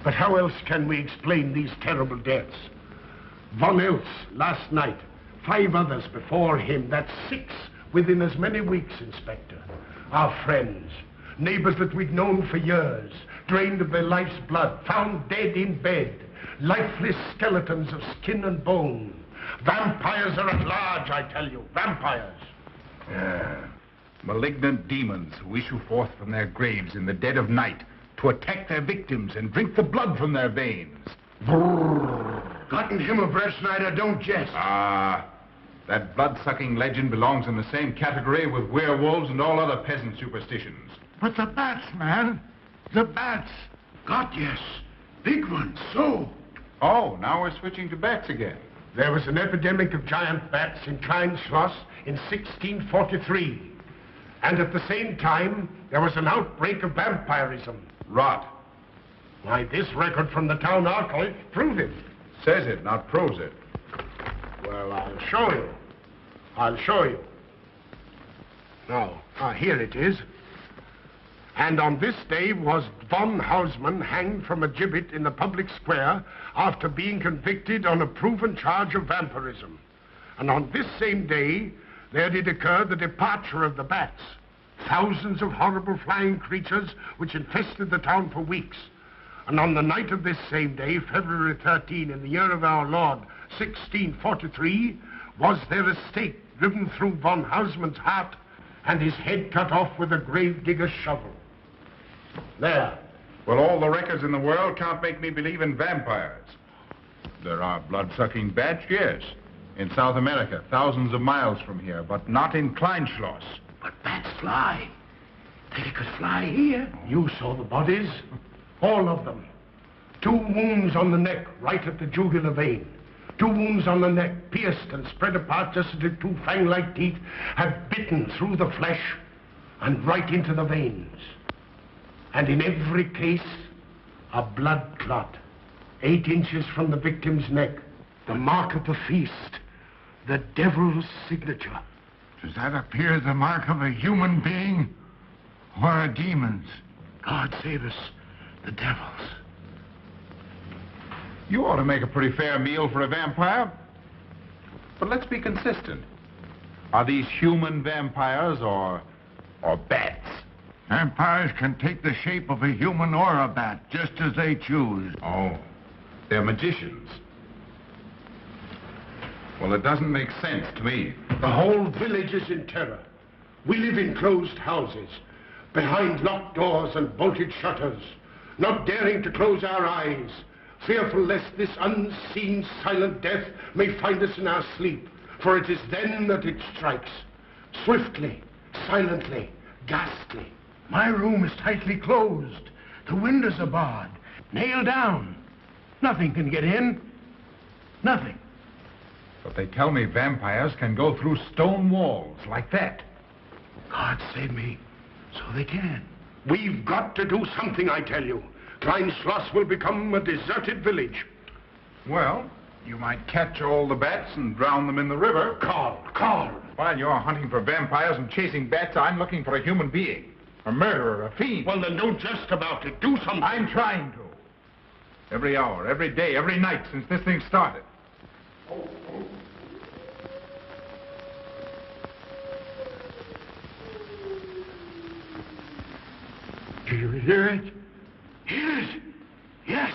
But how else can we explain these terrible deaths? Von Elst last night, 5 others before him. That's 6 within as many weeks, Inspector. Our friends, neighbors that we'd known for years, drained of their life's blood, found dead in bed, lifeless skeletons of skin and bone. Vampires are at large, I tell you. Vampires. Yeah. Malignant demons who issue forth from their graves in the dead of night to attack their victims and drink the blood from their veins. Brrr. Gotten him a breast Snyder, don't jest. That blood-sucking legend belongs in the same category with werewolves and all other peasant superstitions. But the bats, man. The bats. God, yes. Big ones, so. Oh, now we're switching to bats again. There was an epidemic of giant bats in Klein Schloss in 1643. And at the same time, there was an outbreak of vampirism. Rot. Why, this record from the town archive proves it. Says it, not proves it. Well, I'll show you. I'll show you. Now, here it is. And on this day was von Hausmann hanged from a gibbet in the public square after being convicted on a proven charge of vampirism. And on this same day, there did occur the departure of the bats. Thousands of horrible flying creatures which infested the town for weeks. And on the night of this same day, February 13, in the year of our Lord, 1643, was there a stake driven through von Hausmann's heart and his head cut off with a grave digger's shovel. There. Well, all the records in the world can't make me believe in vampires. There are blood-sucking bats, yes. In South America, thousands of miles from here, but not in Kleinschloss. But bats fly. They could fly here. You saw the bodies. All of them. 2 wounds on the neck, right at the jugular vein. 2 wounds on the neck, pierced and spread apart just as if 2 fang-like teeth had bitten through the flesh and right into the veins. And in every case, a blood clot, 8 inches from the victim's neck. The mark of the feast, the devil's signature. Does that appear the mark of a human being or a demon's? God save us, the devil's. You ought to make a pretty fair meal for a vampire. But let's be consistent. Are these human vampires or bats? Vampires can take the shape of a human or a bat, just as they choose. Oh, they're magicians. Well, it doesn't make sense to me. The whole village is in terror. We live in closed houses, behind locked doors and bolted shutters, not daring to close our eyes, fearful lest this unseen, silent death may find us in our sleep, for it is then that it strikes. Swiftly, silently, ghastly. My room is tightly closed. The windows are barred, nailed down. Nothing can get in. Nothing. But they tell me vampires can go through stone walls like that. God save me. So they can. We've got to do something, I tell you. Klein Schloss will become a deserted village. Well, you might catch all the bats and drown them in the river. Carl. While you're hunting for vampires and chasing bats, I'm looking for a human being. A murderer, a fiend. Well, then don't jest about it. Do something. I'm trying to. Every hour, every day, every night since this thing started. Do you hear it? Hear it? Yes.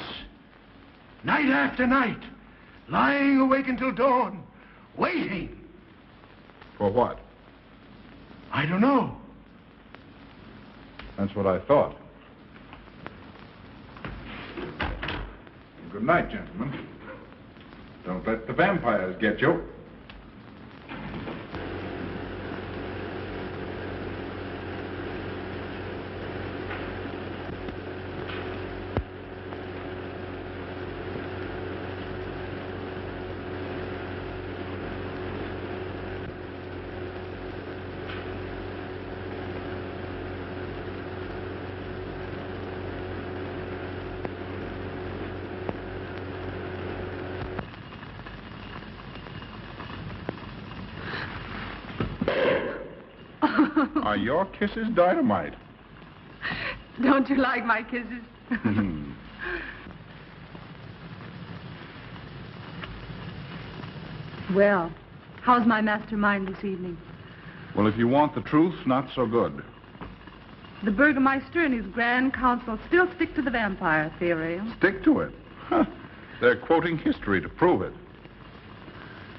Night after night. Lying awake until dawn. Waiting. For what? I don't know. That's what I thought. Good night, gentlemen. Don't let the vampires get you. Are your kisses dynamite? Don't you like my kisses? Well, how's my mastermind this evening? Well, if you want the truth, not so good. The Burgermeister and his Grand Council still stick to the vampire theory. Stick to it. Huh. They're quoting history to prove it.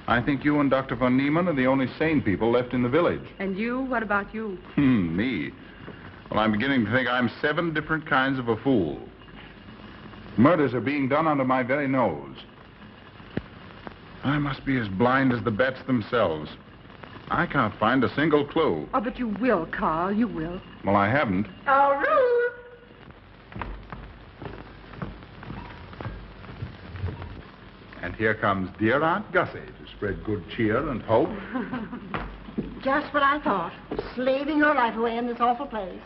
I think you and Dr. von Niemann are the only sane people left in the village. And you? What about you? Me? Well, I'm beginning to think I'm 7 different kinds of a fool. Murders are being done under my very nose. I must be as blind as the bats themselves. I can't find a single clue. Oh, but you will, Carl. You will. Well, I haven't. Oh, Ruth! And here comes dear Aunt Gussie to spread good cheer and hope. Just what I thought. Slaving your life away in this awful place.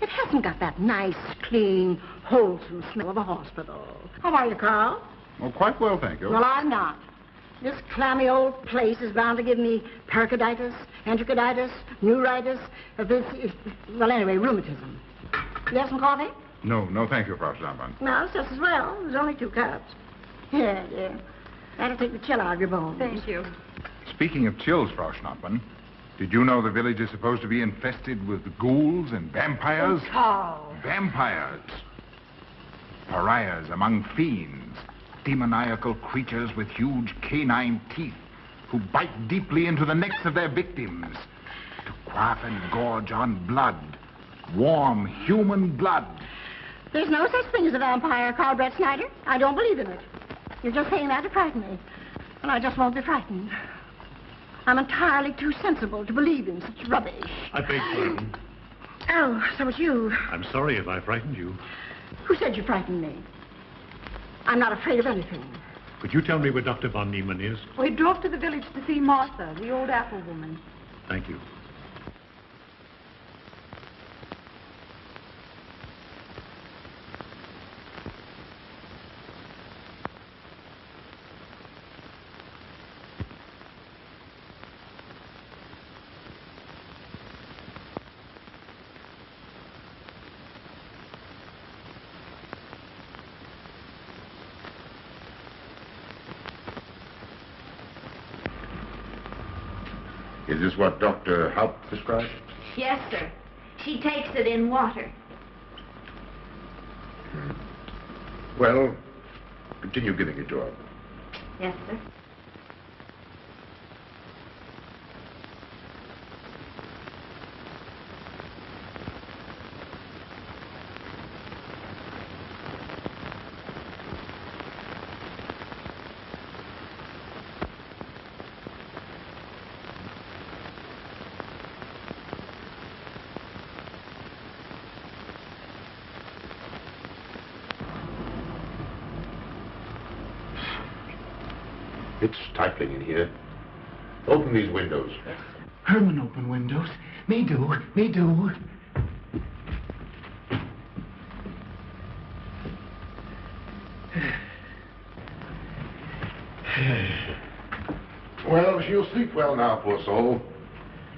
It hasn't got that nice, clean, wholesome smell of a hospital. How are you, Carl? Well, quite well, thank you. Well, I'm not. This clammy old place is bound to give me pericarditis, enterocolitis, neuritis, well, anyway, rheumatism. You have some coffee? No, thank you, Frau Stammmann. No, it's just as well. There's only 2 cups. Yeah. That'll take the chill out of your bones. Thank you. Speaking of chills, Frau Schnappmann, did you know the village is supposed to be infested with ghouls and vampires? Oh, Carl. Vampires. Pariahs among fiends. Demoniacal creatures with huge canine teeth who bite deeply into the necks of their victims to quaff and gorge on blood. Warm human blood. There's no such thing as a vampire, Carl Brett Snyder. I don't believe in it. You're just saying that to frighten me. And I just won't be frightened. I'm entirely too sensible to believe in such rubbish. I beg pardon. Oh, so it's you. I'm sorry if I frightened you. Who said you frightened me? I'm not afraid of anything. Could you tell me where Dr. von Niemann is? We drove to the village to see Martha, the old apple woman. Thank you. Is this what Dr. Haupt prescribed? Yes, sir. She takes it in water. Well, continue giving it to her. Yes, sir. It's stifling in here. Open these windows. Herman open windows. Me do. Well, she'll sleep well now, poor soul.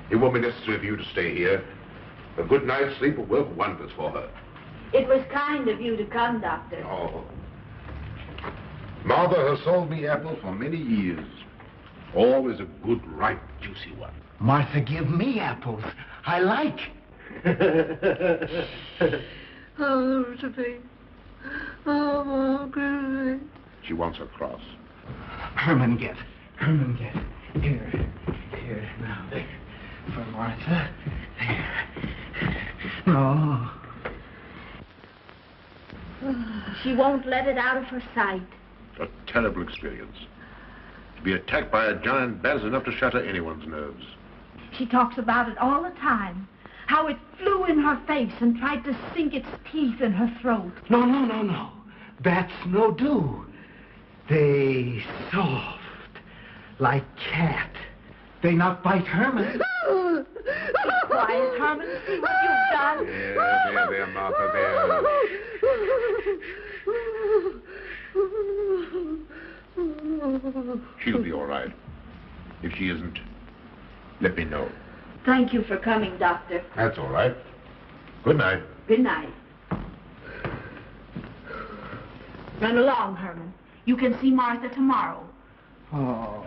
It won't be necessary for you to stay here. A good night's sleep will work wonders for her. It was kind of you to come, Doctor. Oh. Martha has sold me apples for many years. Always a good, ripe, juicy one. Martha give me apples. I like. Oh, Sophie. Oh, good. She wants her cross. Herman get. Here. Now, there. For Martha. There. No. She won't let it out of her sight. A terrible experience. To be attacked by a giant bat is enough to shatter anyone's nerves. She talks about it all the time. How it flew in her face and tried to sink its teeth in her throat. No. Bats no do. They soft. Like cat. They not bite Herman. Quiet, Herman. See what you've done. There, Martha, there. She'll be all right. If she isn't, let me know. Thank you for coming, Doctor. That's all right. Good night. Good night. Run along, Herman. You can see Martha tomorrow. Oh.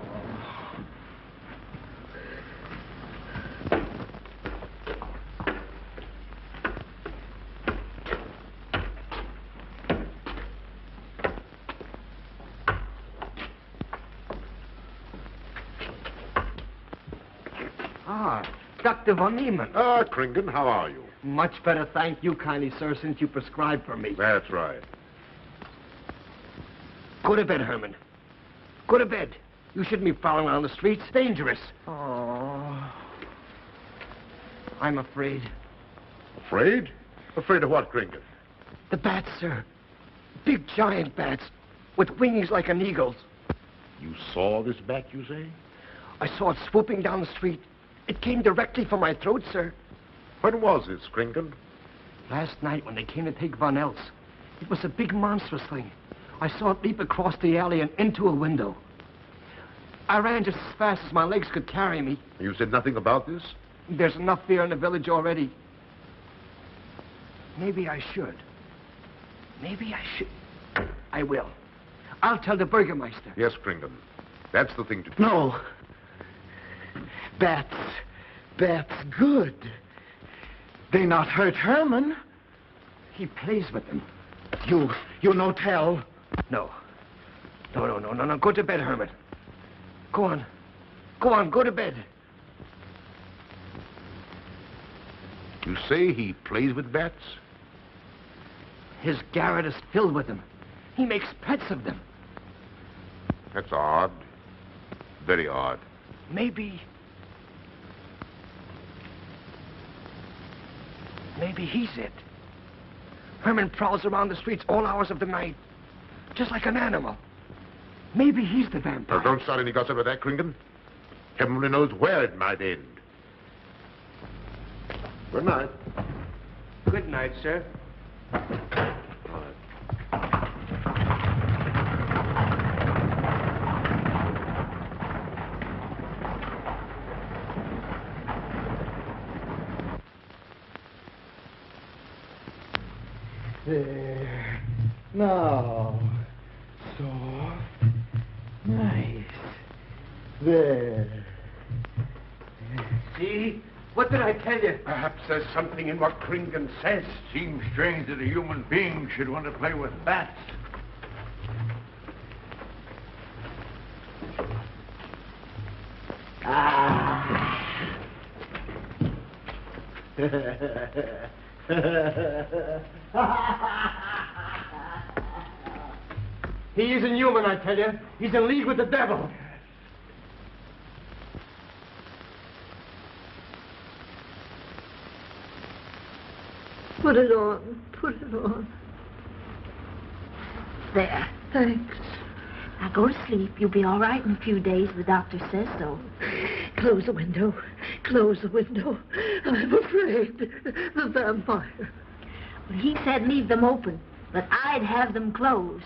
Dr. Von Niemann. Ah, Kringen, how are you? Much better, thank you kindly, sir, since you prescribed for me. That's right. Go to bed, Herman. Go to bed. You shouldn't be prowling around the streets. Dangerous. Oh. I'm afraid. Afraid? Afraid of what, Kringen? The bats, sir. Big, giant bats with wings like an eagle's. You saw this bat, you say? I saw it swooping down the street. It came directly for my throat, sir. When was this, Kringen? Last night when they came to take Von Eltz. It was a big monstrous thing. I saw it leap across the alley and into a window. I ran just as fast as my legs could carry me. You said nothing about this? There's enough fear in the village already. Maybe I should. Maybe I should. I will. I'll tell the Burgermeister. Yes, Kringen. That's the thing to do. No. Bats. Bats good. They not hurt Herman. He plays with them. You no tell. No. No. Go to bed, Herman. Go on. Go to bed. You say he plays with bats? His garret is filled with them. He makes pets of them. That's odd. Very odd. Maybe he's it. Herman prowls around the streets all hours of the night, just like an animal. Maybe he's the vampire. Now, don't start any gossip of that, Kringen. Heaven only knows where it might end. Good night. Good night, sir. There. Now. Soft. Nice. There. See? What did I tell you? Perhaps there's something in what Kringen says. Seems strange that a human being should want to play with bats. He isn't human, I tell you. He's in league with the devil. Put it on. Put it on. There. Thanks. Now go to sleep. You'll be all right in a few days. The doctor says so. Close the window. Close the window. I'm afraid. The vampire. Well, he said leave them open, but I'd have them closed.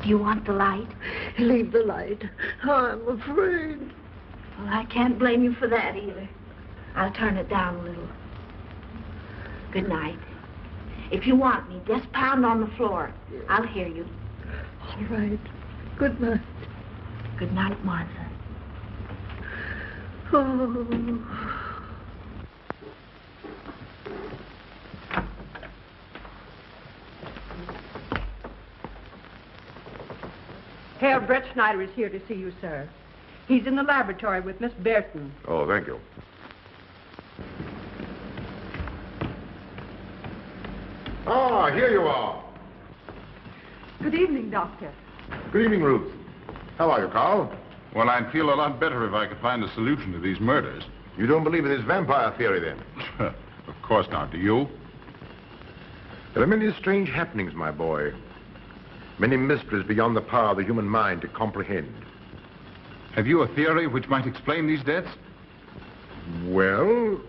Do you want the light? Leave the light. I'm afraid. Well, I can't blame you for that either. I'll turn it down a little. Good night. If you want me, just pound on the floor. I'll hear you. All right. Good night. Good night, Martha. Oh. Herr Brett Schneider is here to see you, sir. He's in the laboratory with Miss Burton. Oh, thank you. Ah, here you are. Good evening, Doctor. Good evening, Ruth. How are you, Carl? Well, I'd feel a lot better if I could find a solution to these murders. You don't believe in this vampire theory, then? Of course not. Do you? There are many strange happenings, my boy. Many mysteries beyond the power of the human mind to comprehend. Have you a theory which might explain these deaths? Well,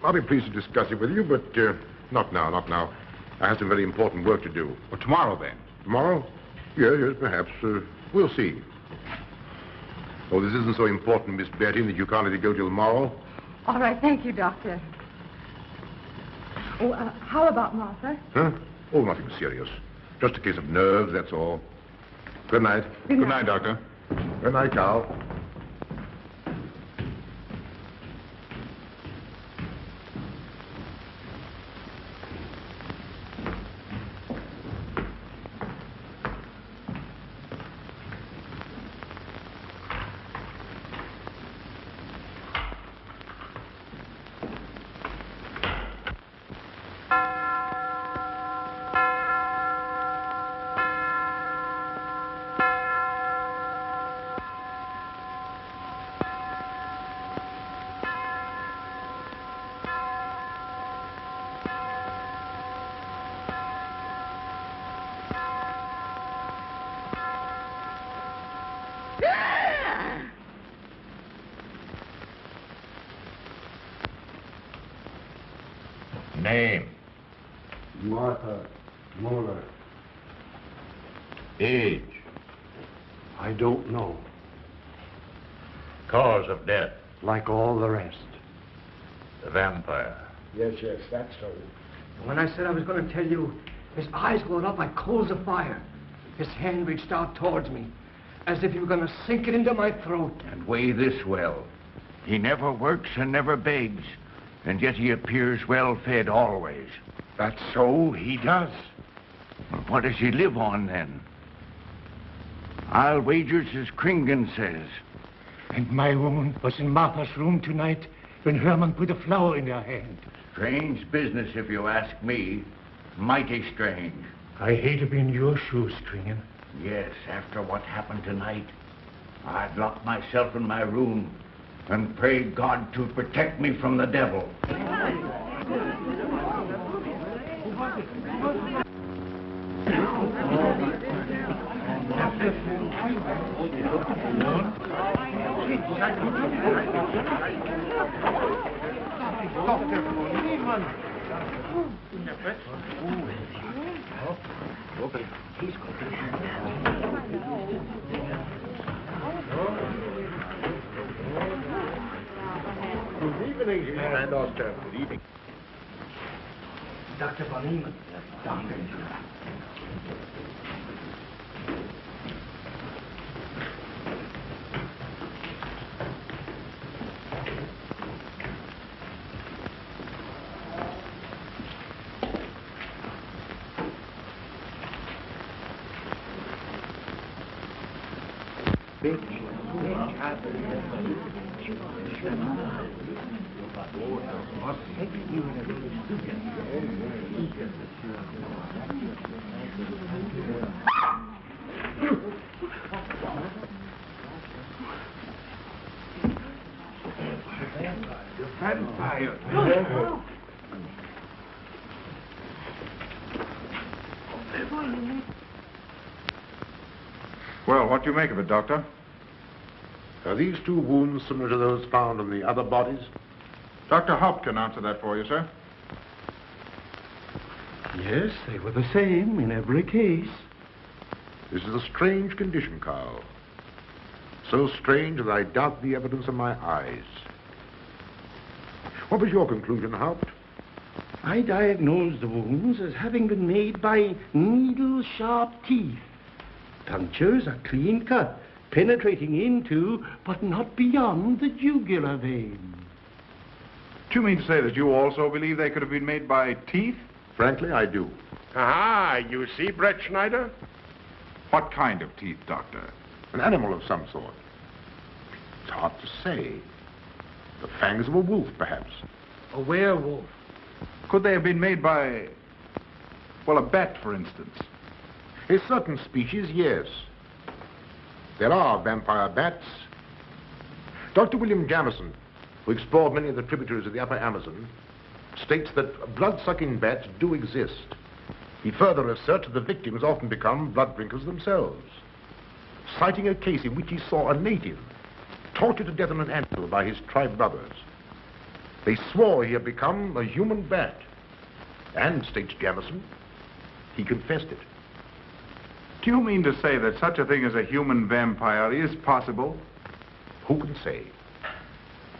I'll be pleased to discuss it with you, but not now. I have some very important work to do. Well, tomorrow, then. Tomorrow? Yes, perhaps. We'll see. Oh, this isn't so important, Miss Betty, that you can't let it go till tomorrow. All right, thank you, Doctor. Oh, how about Martha? Huh? Oh, nothing serious. Just a case of nerves, that's all. Good night. Good Good night, Doctor. Good night, Carl. Name? Martha Muller. Age? I don't know. Cause of death? Like all the rest. The vampire. Yes, that's so. When I said I was going to tell you, his eyes glowed up like coals of fire. His hand reached out towards me, as if he were going to sink it into my throat. And weigh this well. He never works and never begs, and yet he appears well-fed always. That's so, he does. What does he live on, then? I'll wager as Kringen says. And my wound was in Martha's room tonight when Herman put a flower in her hand. Strange business, if you ask me. Mighty strange. I hate to be in your shoes, Kringen. Yes, after what happened tonight, I'd lock myself in my room and pray God to protect me from the devil. Good evening, and Doctor. Good evening. Dr. von Niemann. Doctor. Vampire. Well, what do you make of it, Doctor? Are these two wounds similar to those found in the other bodies? Dr. Haupt can answer that for you, sir. Yes, they were the same in every case. This is a strange condition, Carl. So strange that I doubt the evidence of my eyes. What was your conclusion, Haupt? I diagnosed the wounds as having been made by needle-sharp teeth. Punctures are clean cut, penetrating into, but not beyond, the jugular vein. Do you mean to say that you also believe they could have been made by teeth? Frankly, I do. Ah, you see, Brett Schneider? What kind of teeth, Doctor? An animal of some sort. It's hard to say. The fangs of a wolf, perhaps. A werewolf. Could they have been made by, well, a bat, for instance? A certain species, yes. There are vampire bats. Dr. William Jamison, who explored many of the tributaries of the upper Amazon, states that blood-sucking bats do exist. He further asserts that the victims often become blood drinkers themselves, citing a case in which he saw a native tortured to death in an anthill by his tribe brothers. They swore he had become a human bat, and, states Jamison, he confessed it. Do you mean to say that such a thing as a human vampire is possible? Who can say?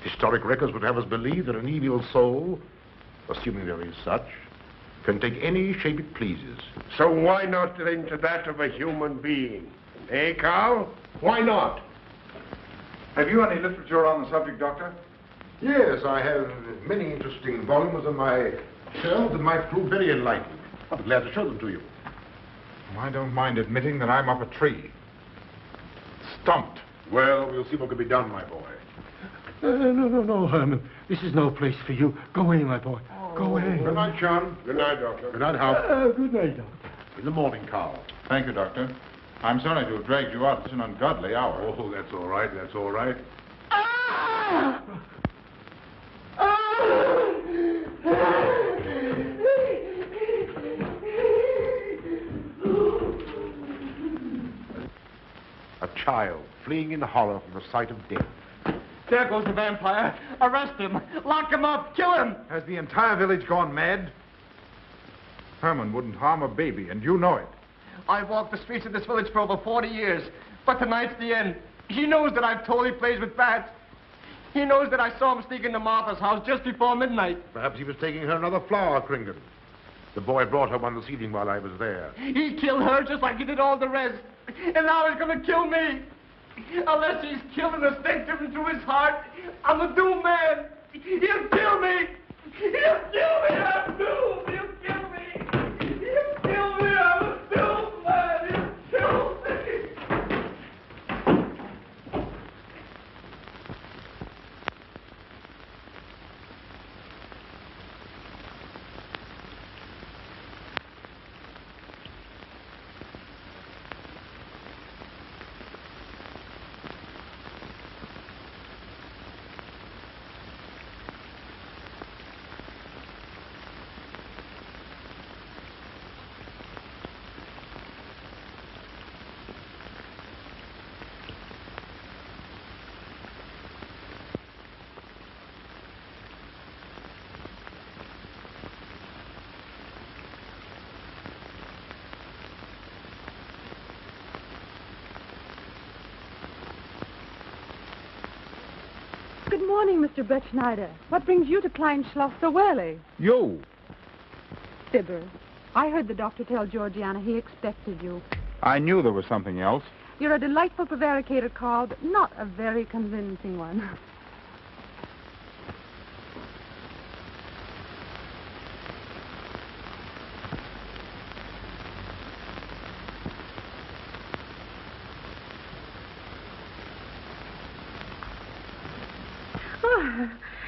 Historic records would have us believe that an evil soul, assuming there is such, can take any shape it pleases. So why not into that of a human being? Eh, Carl? Why not? Have you any literature on the subject, Doctor? Yes, I have many interesting volumes on my shelves that might prove very enlightening. I'll be glad to show them to you. I don't mind admitting that I'm up a tree. Stumped. Well, we'll see what can be done, my boy. No, Herman. This is no place for you. Go away, my boy. Go away. Good night, John. Good night, Doctor. Good night, Hal. Good night, Doctor. In the morning, Carl. Thank you, Doctor. I'm sorry to have dragged you out at an ungodly hour. Oh, that's all right. That's all right. A child fleeing in horror from the sight of death. There goes the vampire. Arrest him. Lock him up. Kill him. Has the entire village gone mad? Herman wouldn't harm a baby, and you know it. I've walked the streets of this village for over 40 years, but tonight's the end. He knows that I've told he plays with bats. He knows that I saw him sneak into Martha's house just before midnight. Perhaps he was taking her another flower, Kringan. The boy brought her one this evening while I was there. He killed her just like he did all the rest. And now he's going to kill me. Unless he's killed an instinctive into his heart, I'm a doomed man. He'll kill me. He'll kill me. I'm doomed. He'll kill me. He'll kill me. I'm a doomed man. He'll kill me. Good morning, Mr. Brett Schneider. What brings you to Klein Schloss so early? You. Fibber, I heard the doctor tell Georgiana he expected you. I knew there was something else. You're a delightful prevaricator, Carl, but not a very convincing one.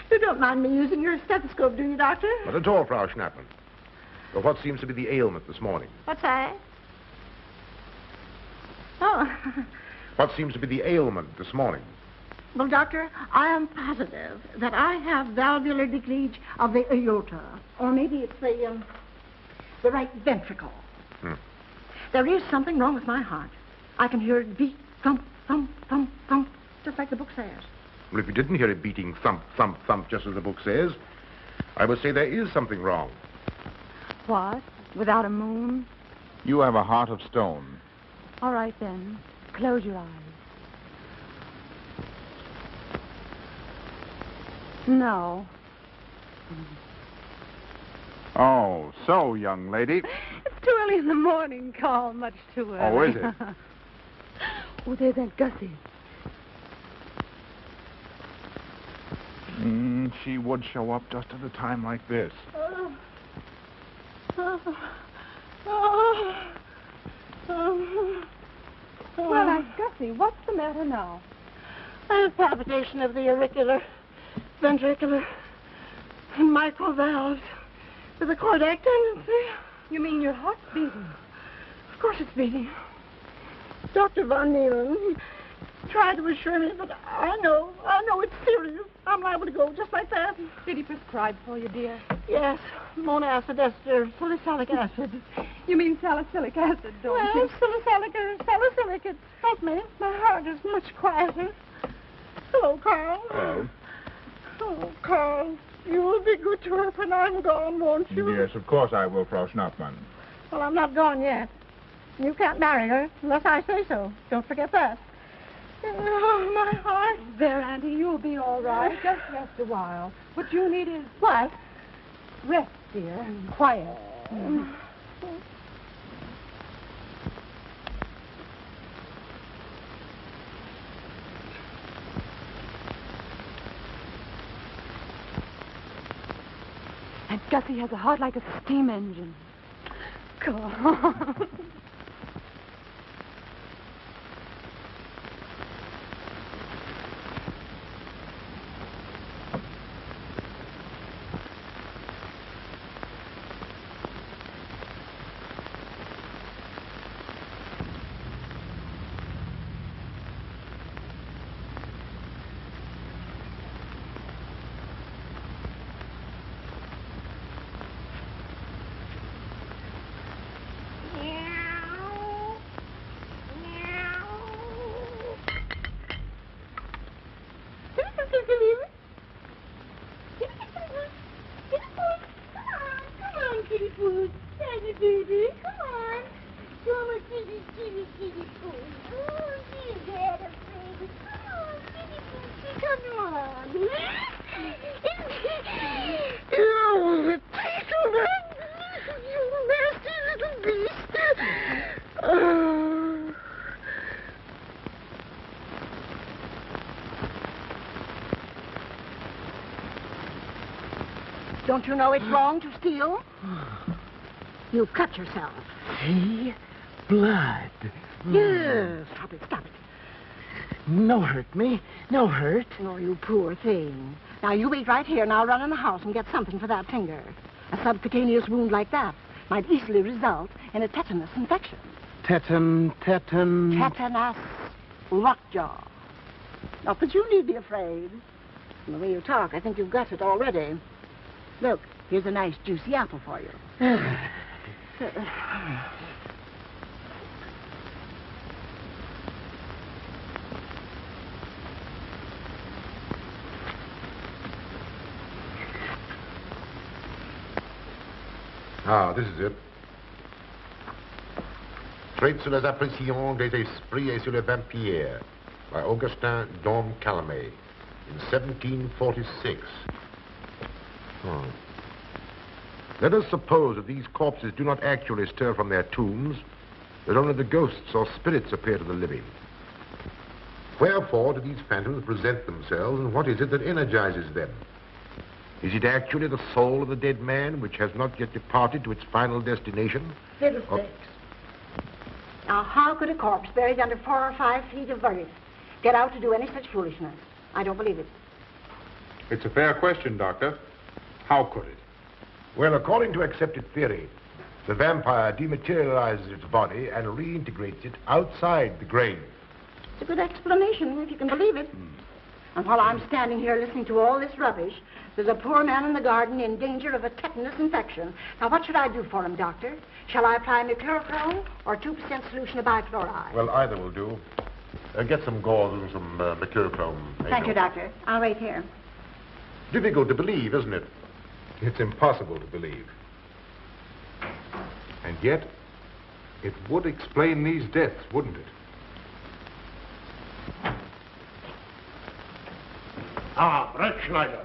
You don't mind me using your stethoscope, do you, Doctor? Not at all, Frau Schnappmann. But what seems to be the ailment this morning? What's that? Oh. What seems to be the ailment this morning? Well, Doctor, I am positive that I have valvular leakage of the aorta. Or maybe it's the right ventricle. There is something wrong with my heart. I can hear it beat, thump, thump, thump, thump, just like the book says. Well, if you didn't hear it beating thump, thump, thump, just as the book says, I would say there is something wrong. What? Without a moon? You have a heart of stone. All right, then. Close your eyes. No. Oh, so, young lady. It's too early in the morning, Carl. Much too early. Oh, is it? Oh, there's Aunt Gussie. She would show up just at a time like this. Well, Aunt Gussie, what's the matter now? I have palpitation of the auricular, ventricular, and mitral valves with a cardiac tendency. You mean your heart's beating? Of course it's beating. Dr. Von Neelen tried to assure me, but I know it's serious. I'm liable to go just like that. Did he prescribe for you, dear? Yes, monacid ester, salicylic acid. You mean salicylic acid, don't you? Salicylic. Help me. My heart is much quieter. Hello, Carl. Hello. Oh, Carl, you will be good to her when I'm gone, won't you? Yes, of course I will, Frau Schnappmann. Well, I'm not gone yet. You can't marry her unless I say so. Don't forget that. Oh, my heart. There, Auntie, you'll be all right. Just rest a while. What you need is... What? Rest, dear, and quiet. And Gussie has a heart like a steam engine. Come on. Don't you know it's wrong to steal? You cut yourself. See? Blood. Yes. Stop it, stop it. No hurt me. No hurt. Oh, you poor thing. Now, you wait right here, and I'll run in the house and get something for that finger. A subcutaneous wound like that might easily result in a tetanus infection. Tetanus. Tetanus. Lockjaw. Not that you need be afraid. From the way you talk, I think you've got it already. Look, here's a nice juicy apple for you. Ah, this is it. Traits sur les impressions des esprits et sur les vampires by Augustin Dom Calame in 1746. Let us suppose that these corpses do not actually stir from their tombs, that only the ghosts or spirits appear to the living. Wherefore do these phantoms present themselves, and what is it that energizes them? Is it actually the soul of the dead man which has not yet departed to its final destination? Fiddlesticks. Now, how could a corpse buried under 4 or 5 feet of earth get out to do any such foolishness? I don't believe it. It's a fair question, Doctor. How could it? Well, according to accepted theory, the vampire dematerializes its body and reintegrates it outside the grave. It's a good explanation, if you can believe it. And while I'm standing here listening to all this rubbish, there's a poor man in the garden in danger of a tetanus infection. Now, what should I do for him, Doctor? Shall I apply mercurochrome or 2% solution of bichloride? Well, either will do. Get some gauze and some mercurochrome. Thank you, Doctor. I'll wait here. Difficult to believe, isn't it? It's impossible to believe. And yet, it would explain these deaths, wouldn't it? Ah, Brett Schneider.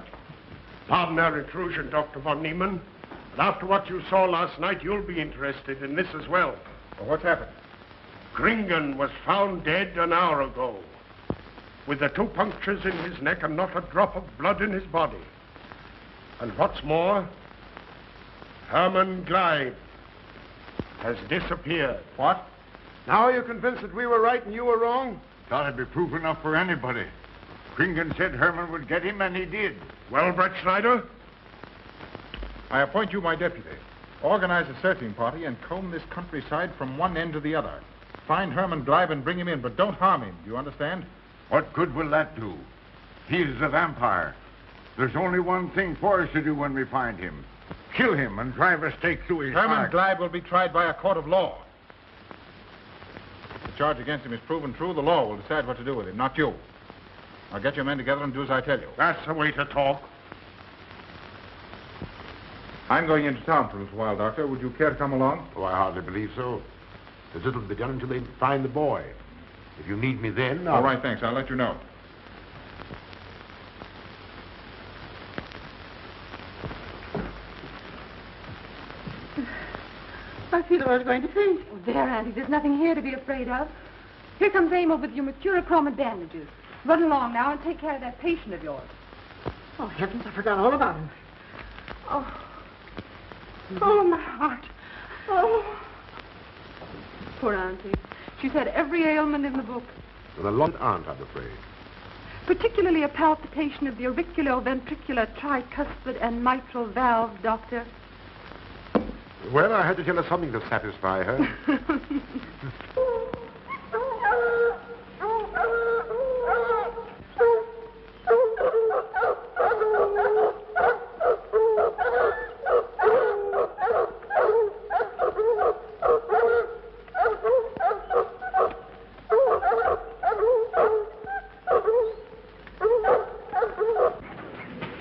Pardon our intrusion, Dr. von Niemann. But after what you saw last night, you'll be interested in this as well. Well, what's happened? Kringen was found dead an hour ago, with the 2 punctures in his neck and not a drop of blood in his body. And what's more, Herman Gleib has disappeared. What? Now are you convinced that we were right and you were wrong? Thought it'd be proof enough for anybody. Kringen said Herman would get him, and he did. Well, Brett Schneider? I appoint you my deputy. Organize a searching party and comb this countryside from one end to the other. Find Herman Gleib and bring him in, but don't harm him. Do you understand? What good will that do? He is a vampire. There's only one thing for us to do when we find him. Kill him and drive a stake through his Herman heart. Gleib will be tried by a court of law. If the charge against him is proven true, the law will decide what to do with him, not you. Now get your men together and do as I tell you. That's the way to talk. I'm going into town for a little while, Doctor. Would you care to come along? Oh, I hardly believe so. There's little to be done until they find the boy. If you need me then, All right, thanks. I'll let you know. I feel I was going to faint. Oh, there, Auntie. There's nothing here to be afraid of. Here comes Amo with your mercurochrome and bandages. Run along now and take care of that patient of yours. Oh, heavens, I forgot all about him. Oh. Oh, my heart. Oh. Poor Auntie. She's had every ailment in the book. Well, a lot aren't, I'm afraid. Particularly a palpitation of the auriculoventricular, tricuspid, and mitral valve, Doctor. Well, I had to tell her something to satisfy her.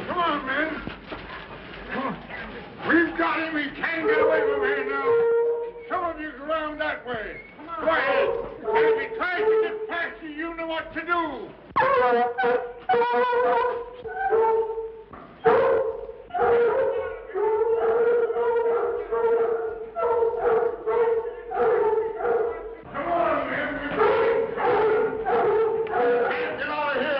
Come on, men. Come on. We've got him. He can't get away from here now. Some of you go around that way. Go ahead. And if he tries to get past you, you know what to do. Come on, men. Get out of here.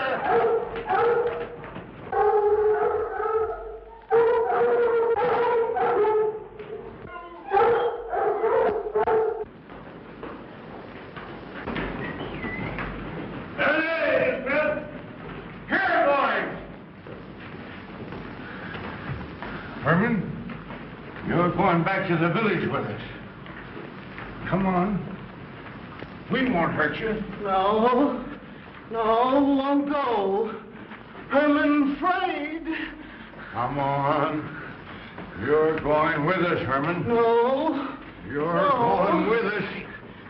come back to the village with us. Come on. We won't hurt you. No, won't go. Herman afraid. Come on. You're going with us, Herman. No. You're going with us.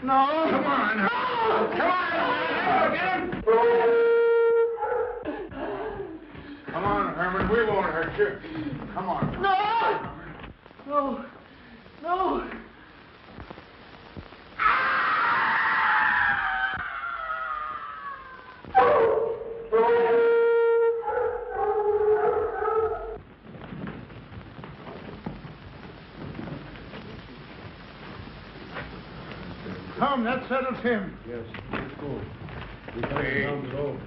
No. Come on. No. Come on, Herman. Come on, Herman. We won't hurt you. Come on. No. Come, that settles him. Yes, let's go. We got to down the road.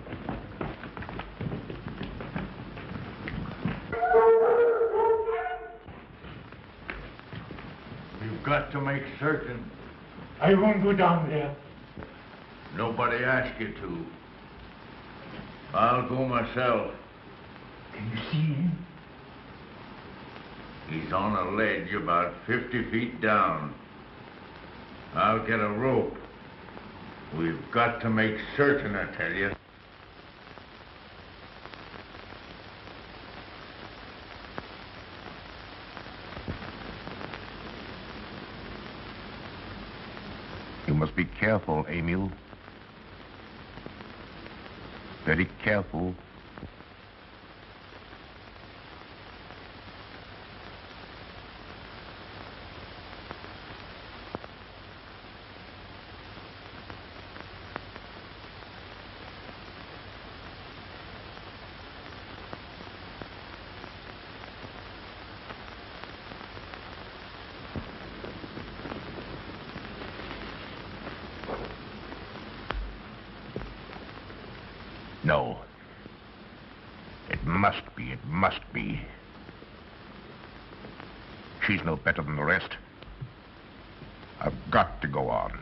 We've got to make certain. I won't go down there. Nobody asked you to. I'll go myself. Can you see him? He's on a ledge about 50 feet down. I'll get a rope. We've got to make certain, I tell you. You must be careful, Emil. Very careful. No. It must be. She's no better than the rest. I've got to go on.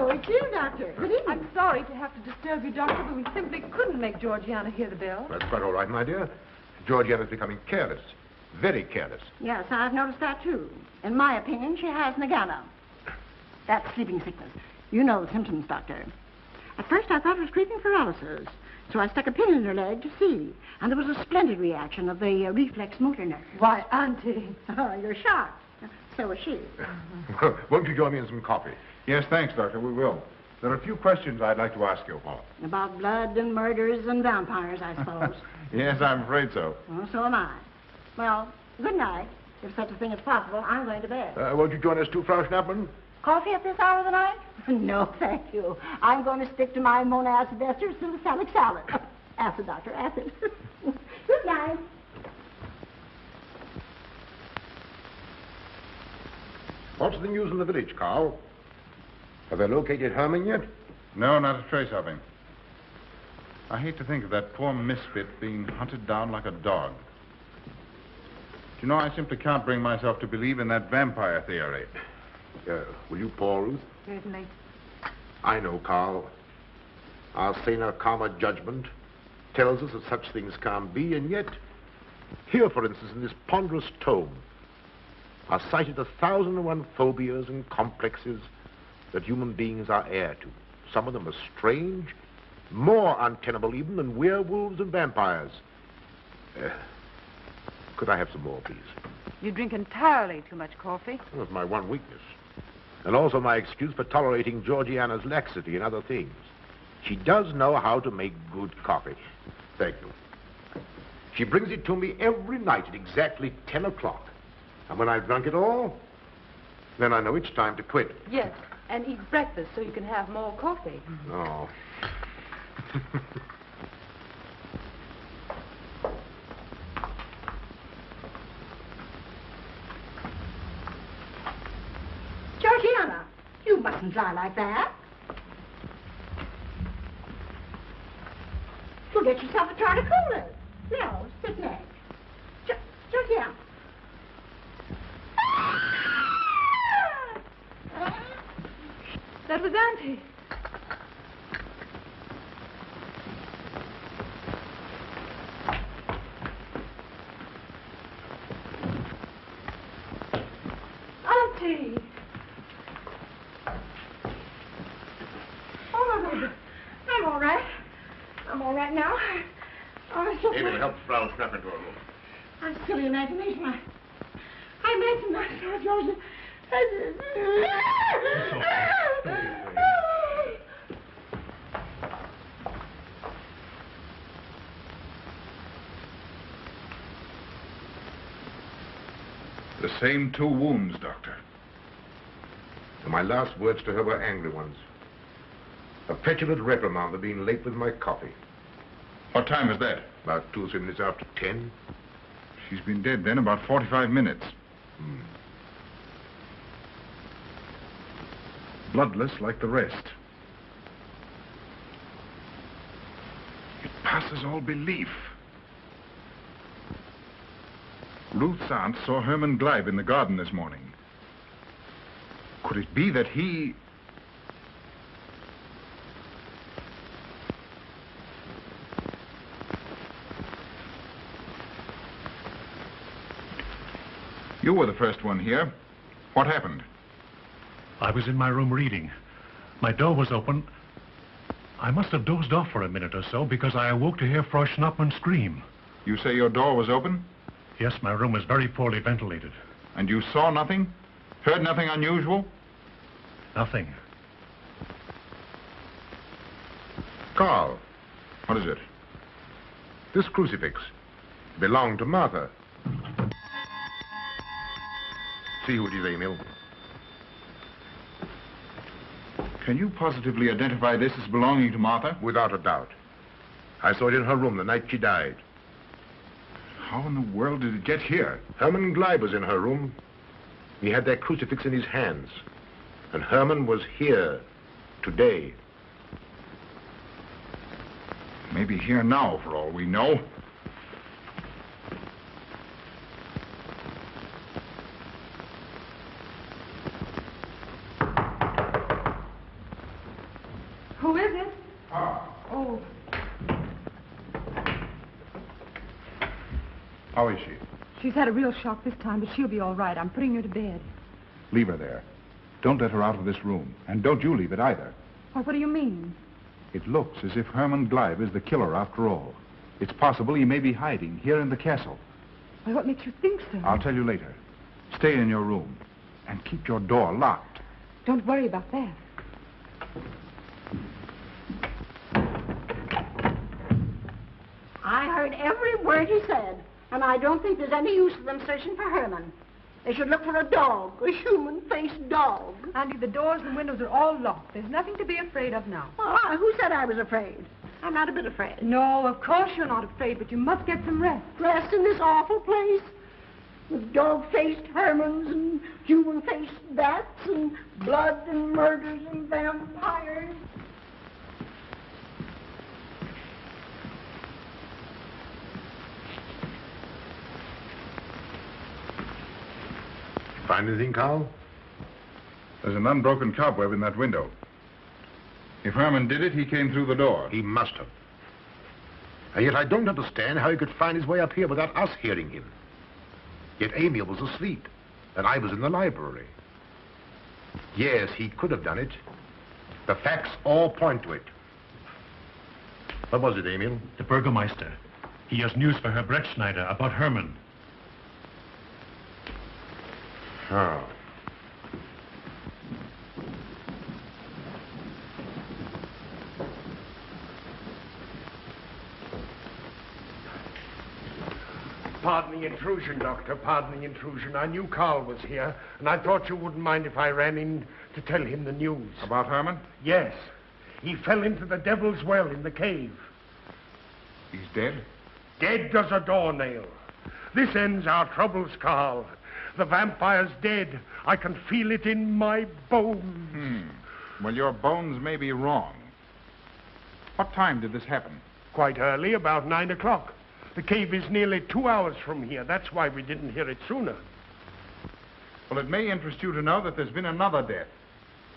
It's you, Doctor. Good evening. I'm sorry to have to disturb you, Doctor, but we simply couldn't make Georgiana hear the bell. That's quite all right, my dear. Georgiana's becoming careless. Very careless. Yes, I've noticed that, too. In my opinion, she has Nagana. That's sleeping sickness. You know the symptoms, Doctor. At first I thought it was creeping paralysis, so I stuck a pin in her leg to see. And there was a splendid reaction of the reflex motor nerve. Why, Auntie. Oh, you're shocked. So was she. Won't you join me in some coffee? Yes, thanks, Doctor. We will. There are a few questions I'd like to ask you, Paul. About blood and murders and vampires, I suppose. Yes, I'm afraid so. Well, so am I. Well, good night. If such a thing is possible, I'm going to bed. Won't you join us too, Frau Schnappmann? Coffee at this hour of the night? No, thank you. I'm going to stick to my monacid ester salicylic salad. Acid, Doctor, acid. Good night. What's the news in the village, Carl? Have they located Herman yet? No, not a trace of him. I hate to think of that poor misfit being hunted down like a dog. You know, I simply can't bring myself to believe in that vampire theory. Will you pour, Ruth? Certainly. I know, Carl. Our saner, calmer judgment tells us that such things can't be, and yet, here, for instance, in this ponderous tome, are cited 1,001 phobias and complexes that human beings are heir to. Some of them are strange, more untenable even than werewolves and vampires. Could I have some more, please? You drink entirely too much coffee. That's my one weakness. And also my excuse for tolerating Georgiana's laxity and other things. She does know how to make good coffee. Thank you. She brings it to me every night at exactly 10 o'clock. And when I've drunk it all, then I know it's time to quit. Yes, and eat breakfast so you can have more coffee. Oh. Georgiana, you mustn't lie like that. You'll get yourself a torticolis. No, sit next. Georgiana. That was Auntie. Auntie. Oh, no. I'm all right. I'm all right now. Oh, it's just David, help Frau Schnappmann to her room. I'm silly imagination. I imagine myself, Georgia. The same 2 wounds, Doctor. And my last words to her were angry ones. A petulant reprimand for being late with my coffee. What time is that? About 2 or 3 minutes after 10. She's been dead then about 45 minutes. Bloodless like the rest. It passes all belief. Ruth's aunt saw Herman Gleib in the garden this morning. Could it be that he... You were the first one here. What happened? I was in my room reading. My door was open. I must have dozed off for a minute or so because I awoke to hear Frau Schnappmann scream. You say your door was open? Yes, my room was very poorly ventilated. And you saw nothing? Heard nothing unusual? Nothing. Carl. What is it? This crucifix belonged to Martha. See who it is, Emil. Can you positively identify this as belonging to Martha? Without a doubt. I saw it in her room the night she died. How in the world did it get here? Herman Gleib was in her room. He had that crucifix in his hands. And Herman was here today. Maybe here now, for all we know. Who is it? Oh. How is she? She's had a real shock this time, but she'll be all right. I'm putting her to bed. Leave her there. Don't let her out of this room. And don't you leave it either. What do you mean? It looks as if Herman Gleib is the killer after all. It's possible he may be hiding here in the castle. Why, what makes you think so? I'll tell you later. Stay in your room and keep your door locked. Don't worry about that. I heard every word he said, and I don't think there's any use of them searching for Herman. They should look for a dog, a human-faced dog. Andy, the doors and windows are all locked. There's nothing to be afraid of now. Well, who said I was afraid? I'm not a bit afraid. No, of course you're not afraid, but you must get some rest. Rest in this awful place? With dog-faced Hermans and human-faced bats and blood and murders and vampires. Find anything, Carl? There's an unbroken cobweb in that window. If Herman did it, he came through the door. He must have. And yet I don't understand how he could find his way up here without us hearing him. Yet Amy was asleep, and I was in the library. Yes, he could have done it. The facts all point to it. What was it, Emil? The Burgermeister. He has news for Herr Brettschneider about Herman. Oh. Pardon the intrusion, Doctor. Pardon the intrusion. I knew Carl was here, and I thought you wouldn't mind if I ran in to tell him the news. About Herman? Yes. He fell into the Devil's Well in the cave. He's dead? Dead as a doornail. This ends our troubles, Carl. The vampire's dead. I can feel it in my bones. Well, your bones may be wrong. What time did this happen? Quite early, about 9 o'clock. The cave is nearly 2 hours from here. That's why we didn't hear it sooner. Well, it may interest you to know that there's been another death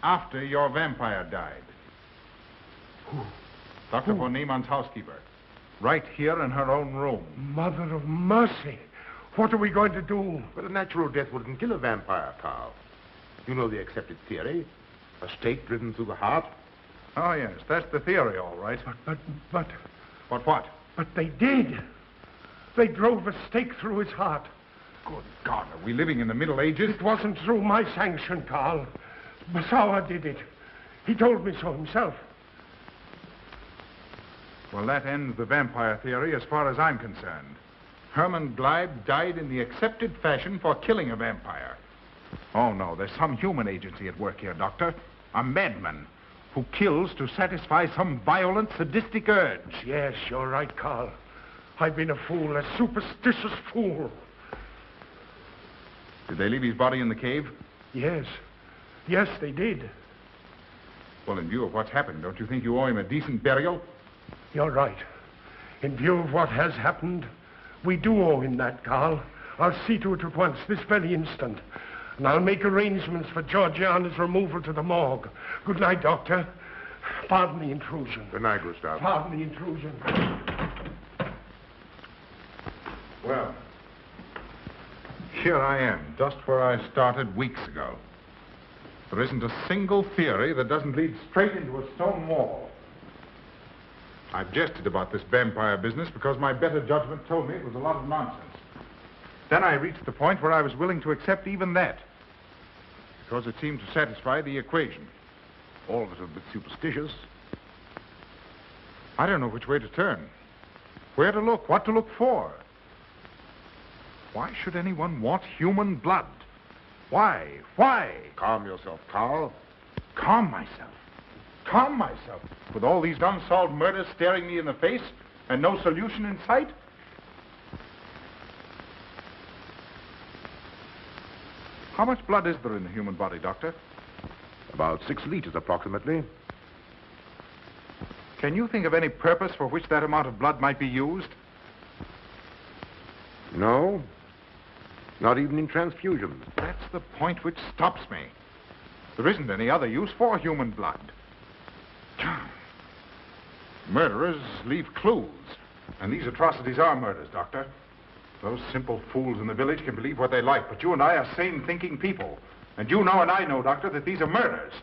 after your vampire died. Dr. von Niemann's housekeeper. Right here in her own room. Mother of mercy. What are we going to do? Well, a natural death wouldn't kill a vampire, Carl. You know the accepted theory. A stake driven through the heart. Oh, yes, that's the theory, all right. But... But what? But they did. They drove a stake through his heart. Good God, are we living in the Middle Ages? It wasn't through my sanction, Carl. Basawa did it. He told me so himself. Well, that ends the vampire theory as far as I'm concerned. Herman Gleib died in the accepted fashion for killing a vampire. Oh, no, there's some human agency at work here, Doctor. A madman who kills to satisfy some violent, sadistic urge. Yes, you're right, Carl. I've been a fool, a superstitious fool. Did they leave his body in the cave? Yes. Yes, they did. Well, in view of what's happened, don't you think you owe him a decent burial? You're right. In view of what has happened, we do owe him that, Carl. I'll see to it at once, this very instant. And I'll make arrangements for Georgiana's removal to the morgue. Good night, Doctor. Pardon the intrusion. Good night, Gustav. Pardon the intrusion. Well, here I am, just where I started weeks ago. There isn't a single theory that doesn't lead straight into a stone wall. I've jested about this vampire business because my better judgment told me it was a lot of nonsense. Then I reached the point where I was willing to accept even that, because it seemed to satisfy the equation. All of it a bit superstitious. I don't know which way to turn, where to look, what to look for. Why should anyone want human blood? Why? Why? Calm yourself, Carl. Calm myself. Calm myself. With all these unsolved murders staring me in the face and no solution in sight? How much blood is there in the human body, Doctor? About 6 liters, approximately. Can you think of any purpose for which that amount of blood might be used? No. Not even in transfusions. That's the point which stops me. There isn't any other use for human blood. Murderers leave clues. And these atrocities are murders, Doctor. Those simple fools in the village can believe what they like, but you and I are sane, thinking people. And you know and I know, Doctor, that these are murders.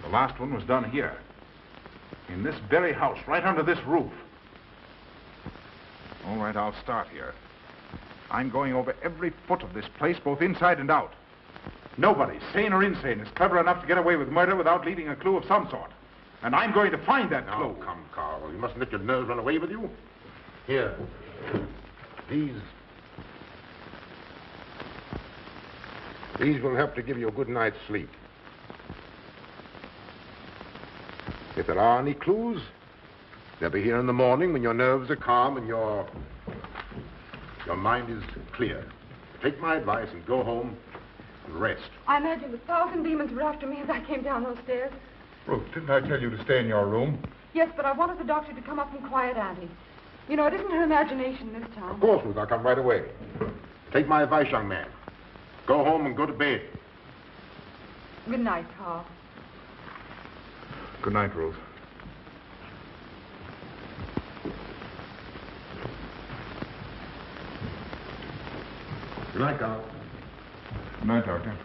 The last one was done here. In this very house, right under this roof. All right, I'll start here. I'm going over every foot of this place, both inside and out. Nobody, sane or insane, is clever enough to get away with murder without leaving a clue of some sort. And I'm going to find that clue. Now, come, Carl. You mustn't let your nerves run away with you. Here. These will help to give you a good night's sleep. If there are any clues, they'll be here in the morning when your nerves are calm and your mind is clear. Take my advice and go home and rest. I imagine 1,000 demons were after me as I came down those stairs. Ruth, didn't I tell you to stay in your room? Yes, but I wanted the doctor to come up and quiet Auntie. You know, it isn't her imagination this time. Of course, Ruth, I'll come right away. Take my advice, young man. Go home and go to bed. Good night, Carl. Good night, Ruth. Good night, Carl. Good night, Doctor.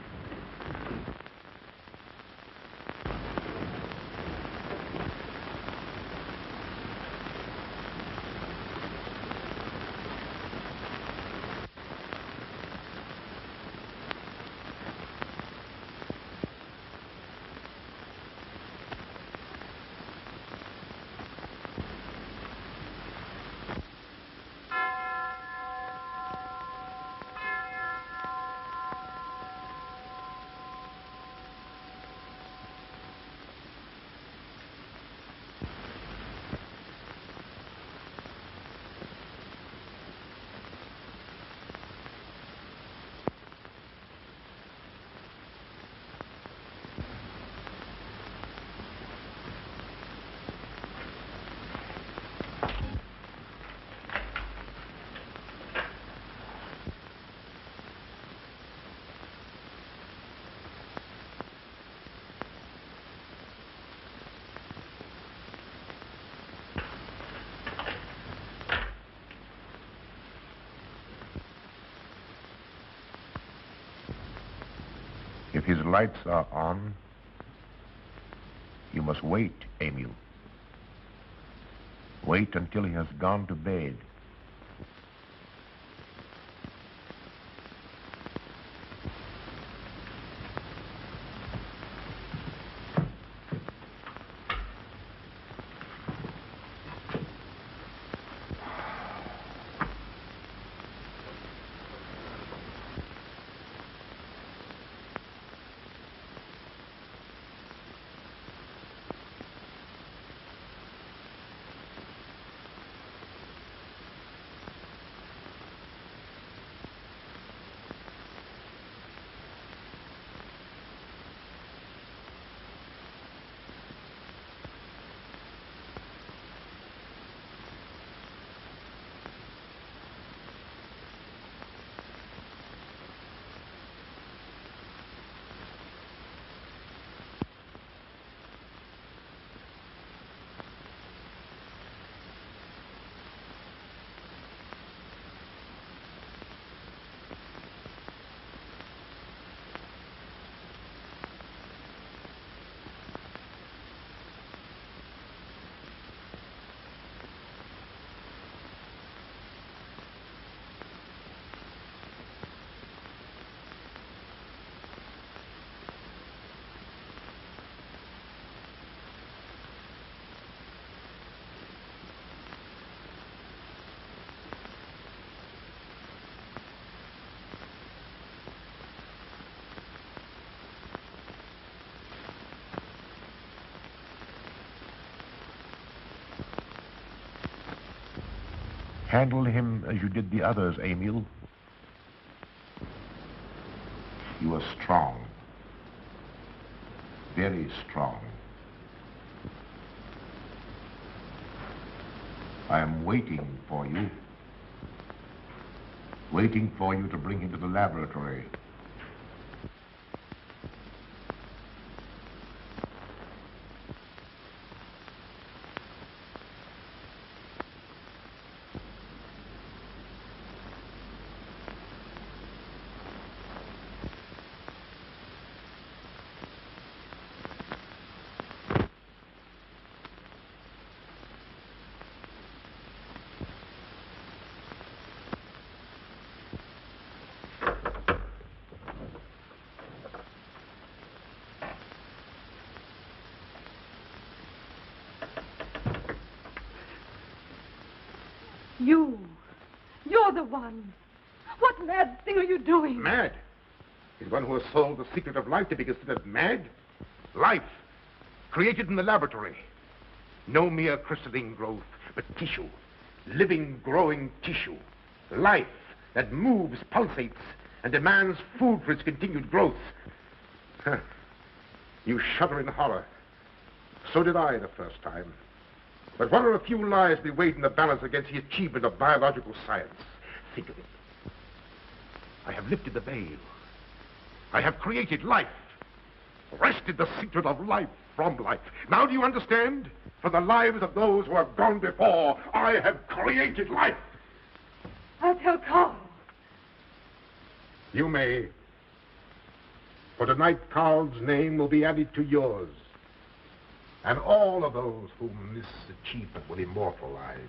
If his lights are on, you must wait, Emil. Wait until he has gone to bed. Handle him as you did the others, Emil. You are strong. Very strong. I am waiting for you. Waiting for you to bring him to the laboratory. You're the one. What mad thing are you doing? Mad? Is one who has solved the secret of life to be considered mad? Life, created in the laboratory. No mere crystalline growth, but tissue. Living, growing tissue. Life that moves, pulsates, and demands food for its continued growth. Huh. You shudder in horror. So did I the first time. But what are a few lives we weighed in the balance against the achievement of biological science? Think of it. I have lifted the veil. I have created life. Wrested the secret of life from life. Now do you understand? For the lives of those who have gone before, I have created life. I'll tell Carl. You may. For tonight, Carl's name will be added to yours. And all of those whom this achievement will immortalize.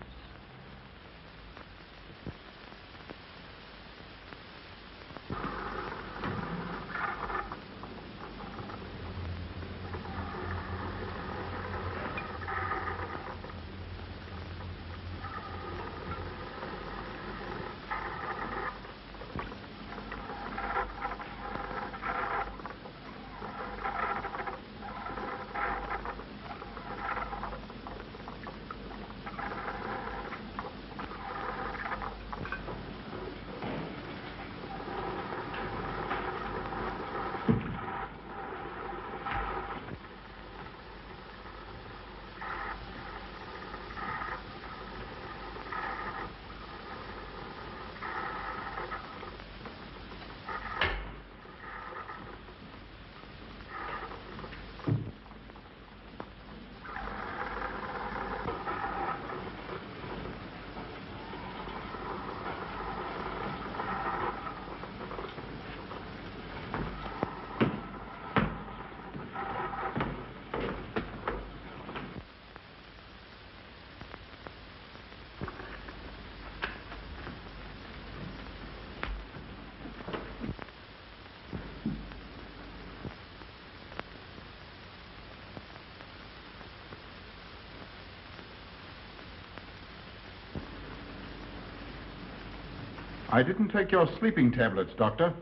I didn't take your sleeping tablets, Doctor.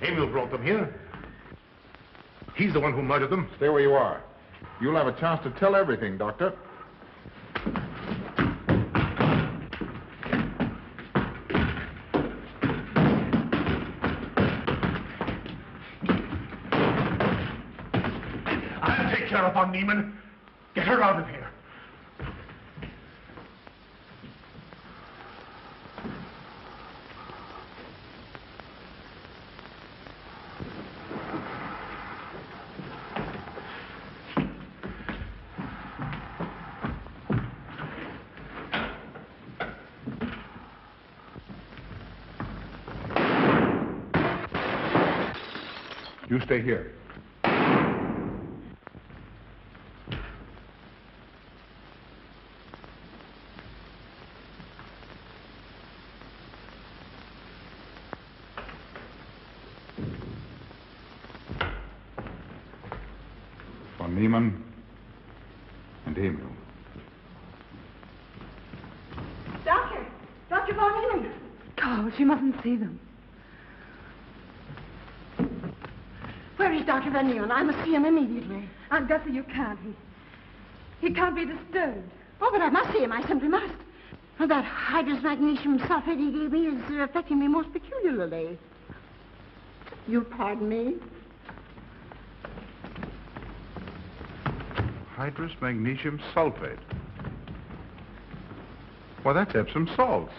Emil brought them here. He's the one who murdered them. Stay where you are. You'll have a chance to tell everything, Doctor. I'll take care of von Niemann. Get her out of here. You stay here. Von Niemann and Emil. Doctor! Dr. Von Niemann! Carl, she mustn't see them. Where is Dr. Van Neon? I must see him immediately. Aunt Gussie, you can't. He can't be disturbed. Oh, but I must see him. I simply must. And that hydrous magnesium sulfate he gave me is affecting me most peculiarly. You'll pardon me? Hydrous magnesium sulfate. Well, that's Epsom salts.